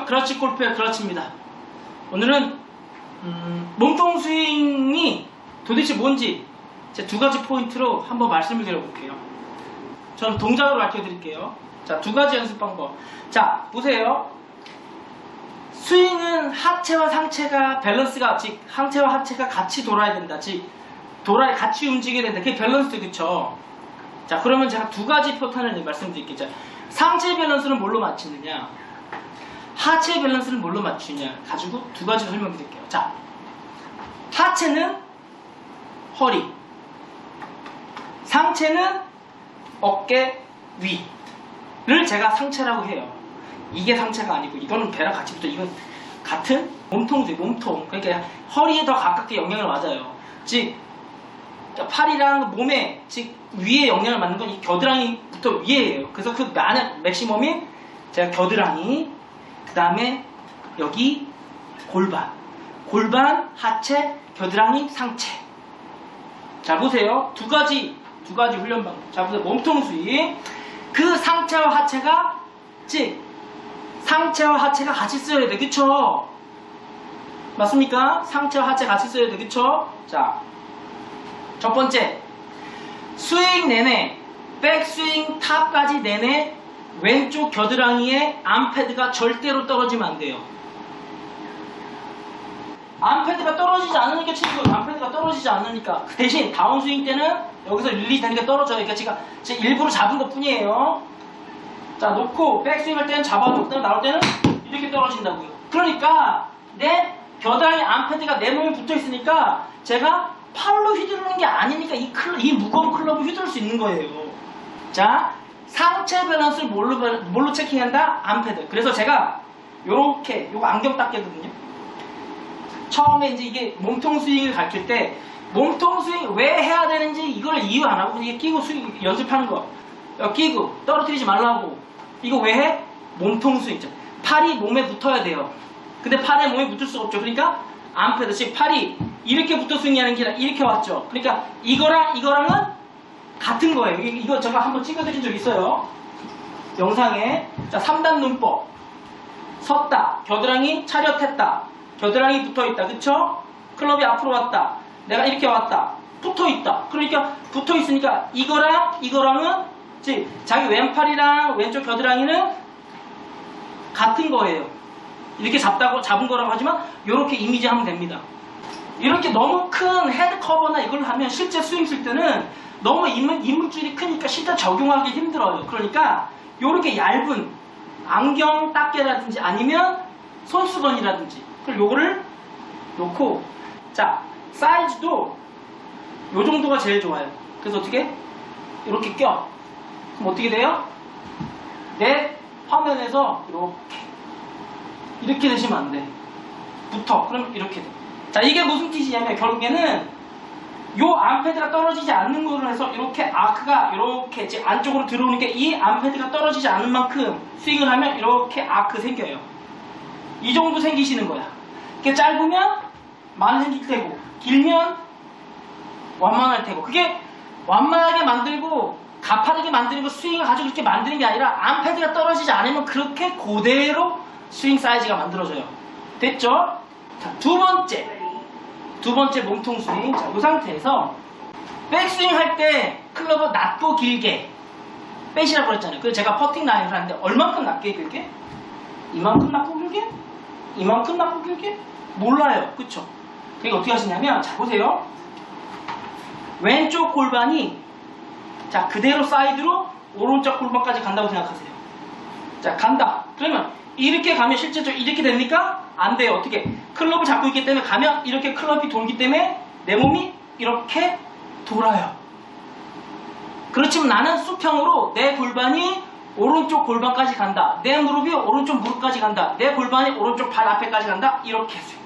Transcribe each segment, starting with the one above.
그렇지 골프의 그렇지입니다. 오늘은 몸통 스윙이 도대체 뭔지 제 두 가지 포인트로 한번 말씀을 드려볼게요. 저는 동작으로 알려드릴게요. 자, 두 가지 연습 방법. 자, 보세요. 스윙은 하체와 상체가 밸런스가, 즉 상체와 하체가 같이 돌아야 된다. 즉 같이 움직여야 된다. 그게 밸런스, 그쵸? 자, 그러면 제가 두 가지 패턴을 말씀드릴게요. 자, 상체 밸런스는 뭘로 맞추느냐, 하체 밸런스는 뭘로 맞추냐 가지고 두 가지로 설명드릴게요. 자, 하체는 허리, 상체는 어깨 위를 제가 상체라고 해요. 이게 상체가 아니고 이거는 배랑 같이 붙어. 이건 같은 몸통이에요. 몸통. 그러니까 허리에 더 가깝게 영향을 맞아요. 즉 팔이랑 몸에, 즉 위에 영향을 받는 건 이 겨드랑이부터 위에예요. 그래서 그 맥시멈이 제가 겨드랑이, 그 다음에 여기 골반, 하체, 겨드랑이, 상체. 자, 보세요. 두 가지 훈련 방법. 자, 보세요. 몸통 스윙. 그 상체와 하체가, 즉 상체와 하체가 같이 써야 돼. 그쵸? 맞습니까? 상체와 하체 같이 써야 돼. 그쵸? 자, 첫 번째, 스윙 내내, 백스윙 탑까지 내내 왼쪽 겨드랑이에 암패드가 절대로 떨어지면 안 돼요. 암패드가 떨어지지 않으니까 치고, 암패드가 떨어지지 않으니까. 그 대신 다운스윙 때는 여기서 릴리즈 되니까 떨어져요. 그러니까 제가 일부러 잡은 것 뿐이에요. 자, 놓고 백스윙 할 때는 잡아도, 나올 때는 이렇게 떨어진다고요. 그러니까 내 겨드랑이 암패드가 내 몸에 붙어 있으니까 제가 팔로 휘두르는 게 아니니까 이 무거운 클럽을 휘두를 수 있는 거예요. 자, 상체 밸런스를 뭘로 체킹한다? 암패드. 그래서 제가 요렇게, 요거 안경 닦개거든요. 처음에 이제 이게 몸통 스윙을 가르칠 때 몸통 스윙 왜 해야 되는지 이걸 이유 안 하고 이게 끼고 스윙 연습하는 거. 끼고 떨어뜨리지 말라고. 이거 왜 해? 몸통 스윙. 팔이 몸에 붙어야 돼요. 근데 팔에 몸에 붙을 수가 없죠. 그러니까 암패드, 즉 팔이 이렇게 붙어 스윙하는 게 아니라 이렇게 왔죠. 그러니까 이거랑은 같은 거예요. 이거 제가 한번 찍어드린 적 있어요. 영상에. 자, 3단 눈법. 섰다. 겨드랑이 차렷했다. 겨드랑이 붙어있다. 그쵸? 클럽이 앞으로 왔다. 내가 이렇게 왔다. 붙어있다. 그러니까 붙어있으니까 이거랑은 즉 자기 왼팔이랑 왼쪽 겨드랑이는 같은 거예요. 이렇게 잡은 거라고 하지만 이렇게 이미지하면 됩니다. 이렇게 너무 큰 헤드 커버나 이걸 하면 실제 스윙 쓸 때는 너무 이물질이 크니까 실제 적용하기 힘들어요. 그러니까 이렇게 얇은 안경 닦개라든지 아니면 손수건이라든지, 그리고 요거를 놓고, 자, 사이즈도 요 정도가 제일 좋아요. 그래서 어떻게? 이렇게 껴. 그럼 어떻게 돼요? 내 화면에서 이렇게 되시면 안 돼. 붙어. 그럼 이렇게 돼. 자, 이게 무슨 뜻이냐면 결국에는 요 암패드가 떨어지지 않는 걸로 해서 이렇게 아크가 이렇게 안쪽으로 들어오니까 이 암패드가 떨어지지 않는 만큼 스윙을 하면 이렇게 아크 생겨요. 이 정도 생기시는 거야. 이게 짧으면 많이 생길 테고, 길면 완만할 테고. 그게 완만하게 만들고 가파르게 만드는 거, 스윙을 가지고 이렇게 만드는 게 아니라 암패드가 떨어지지 않으면 그렇게 그대로 스윙 사이즈가 만들어져요. 됐죠? 자, 두 번째 몸통 스윙. 자, 이 상태에서 백스윙 할 때 클럽을 낮고 길게 빼시라고 그랬잖아요. 그래서 제가 퍼팅 라인을 하는데 얼만큼 낮게 길게? 이만큼 낮고 길게? 이만큼 낮고 길게? 몰라요. 그쵸? 그러니까 어떻게 하시냐면, 자, 보세요. 왼쪽 골반이, 자, 그대로 사이드로 오른쪽 골반까지 간다고 생각하세요. 자, 간다. 그러면 이렇게 가면 실제적으로 이렇게 됩니까? 안 돼요. 어떻게? 클럽을 잡고 있기 때문에 가면 이렇게 클럽이 돌기 때문에 내 몸이 이렇게 돌아요. 그렇지만 나는 수평으로 내 골반이 오른쪽 골반까지 간다. 내 무릎이 오른쪽 무릎까지 간다. 내 골반이 오른쪽 발 앞에까지 간다. 이렇게 해서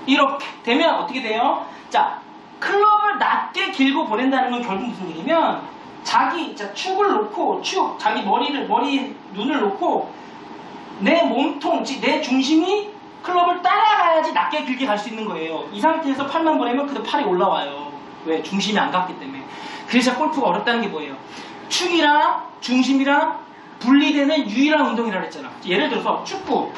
이렇게 되면 어떻게 돼요? 자, 클럽을 낮게 길고 보낸다는 건 결국 무슨 얘기냐면, 축을 놓고, 자기 눈을 놓고 내 몸통, 즉 내 중심이 클럽을 따라가야지 낮게 길게 갈 수 있는 거예요. 이 상태에서 팔만 보내면 그대로 팔이 올라와요. 왜? 중심이 안 갔기 때문에. 그래서 골프가 어렵다는 게 뭐예요? 축이랑 중심이랑 분리되는 유일한 운동이라고 했잖아. 예를 들어서 축구.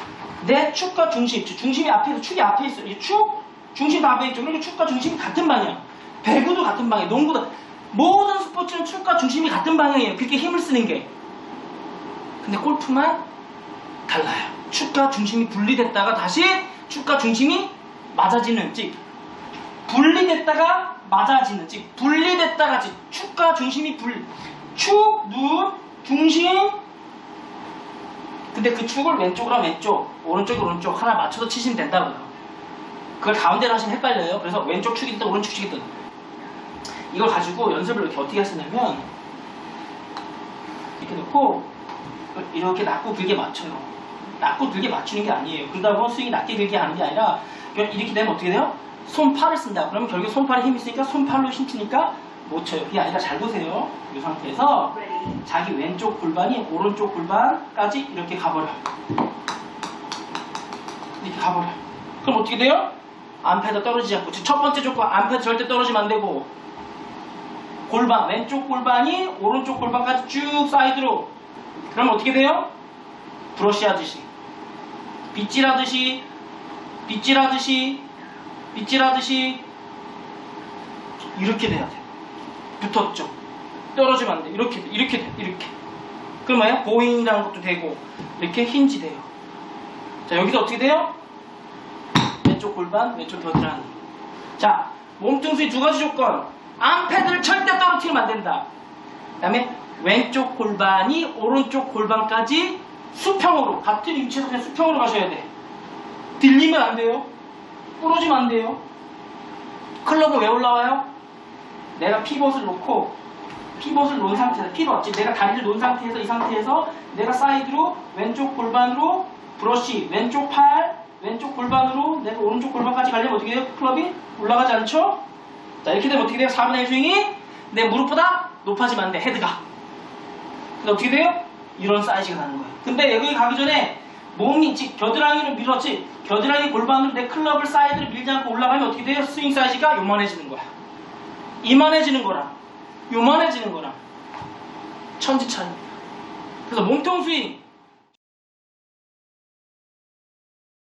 내 축과 중심이 앞에 있어. 축이 앞에 있어. 이 축, 중심 다 앞에 있죠. 그러니까 축과 중심이 같은 방향. 배구도 같은 방향. 농구도. 모든 스포츠는 축과 중심이 같은 방향이에요. 그렇게 힘을 쓰는 게. 근데 골프만 달라요. 축과 중심이 분리됐다가 다시 축과 중심이 맞아지는, 즉 분리됐다가 맞아지는, 즉 분리됐다가 즉 축과 중심이 축, 눈, 중심. 근데 그 축을 왼쪽으로 하면 왼쪽, 오른쪽으로 오른쪽 하나 맞춰서 치시면 된다고요. 그걸 가운데로 하시면 헷갈려요. 그래서 왼쪽 축이든 오른쪽 축이든 이걸 가지고 연습을 이렇게 어떻게 하시냐면 이렇게 놓고 이렇게 낮고 길게 맞춰요. 낮고 길게 맞추는 게 아니에요. 그러다 스윙이 낮게 길게 하는 게 아니라 이렇게 되면 어떻게 돼요? 손팔을 쓴다. 그러면 결국에 손팔에 힘이 있으니까 손팔로 힘주니까 못 쳐요. 그게 아니라 잘 보세요. 이 상태에서 자기 왼쪽 골반이 오른쪽 골반까지 이렇게 가버려. 이렇게 가버려. 그럼 어떻게 돼요? 암패도 떨어지지 않고, 첫 번째 조건 암패도 절대 떨어지면 안 되고, 골반, 왼쪽 골반이 오른쪽 골반까지 쭉 사이드로. 그러면 어떻게 돼요? 브러쉬 하듯이, 빗질하듯이, 이렇게 돼야 돼. 붙었죠. 떨어지면 안 돼. 이렇게 돼. 이렇게. 그럼 뭐예요? 보잉이라는 것도 되고, 이렇게 힌지 돼요. 자, 여기서 어떻게 돼요? 왼쪽 골반, 왼쪽 겨드랑이. 자, 몸통수의 두 가지 조건. 암패드를 절대 떨어뜨리면 안 된다. 그 다음에 왼쪽 골반이 오른쪽 골반까지 수평으로, 같은 위치에서 그냥 수평으로 가셔야 돼. 들리면 안 돼요. 부러지면 안 돼요. 클럽은 왜 올라와요? 내가 피벗을 놓고, 피벗을 놓은 상태에서, 피벗, 즉 내가 다리를 놓은 상태에서, 이 상태에서 내가 사이드로 왼쪽 골반으로 브러쉬, 왼쪽 팔, 왼쪽 골반으로 내가 오른쪽 골반까지 가려면 어떻게 돼요? 클럽이 올라가지 않죠? 자, 이렇게 되면 어떻게 돼요? 4분의 1 스윙이 내 무릎보다 높아지면 안 돼, 헤드가. 근데 어떻게 돼요? 이런 사이즈가 나는 거예요. 근데 여기 가기 전에 몸이, 즉 겨드랑이를 밀었지, 겨드랑이 골반으로 내 클럽을 사이드를 밀지 않고 올라가면 어떻게 돼요? 스윙 사이즈가 요만해지는 거야. 이만해지는 거랑 요만해지는 거랑 천지 차이입니다. 그래서 몸통 스윙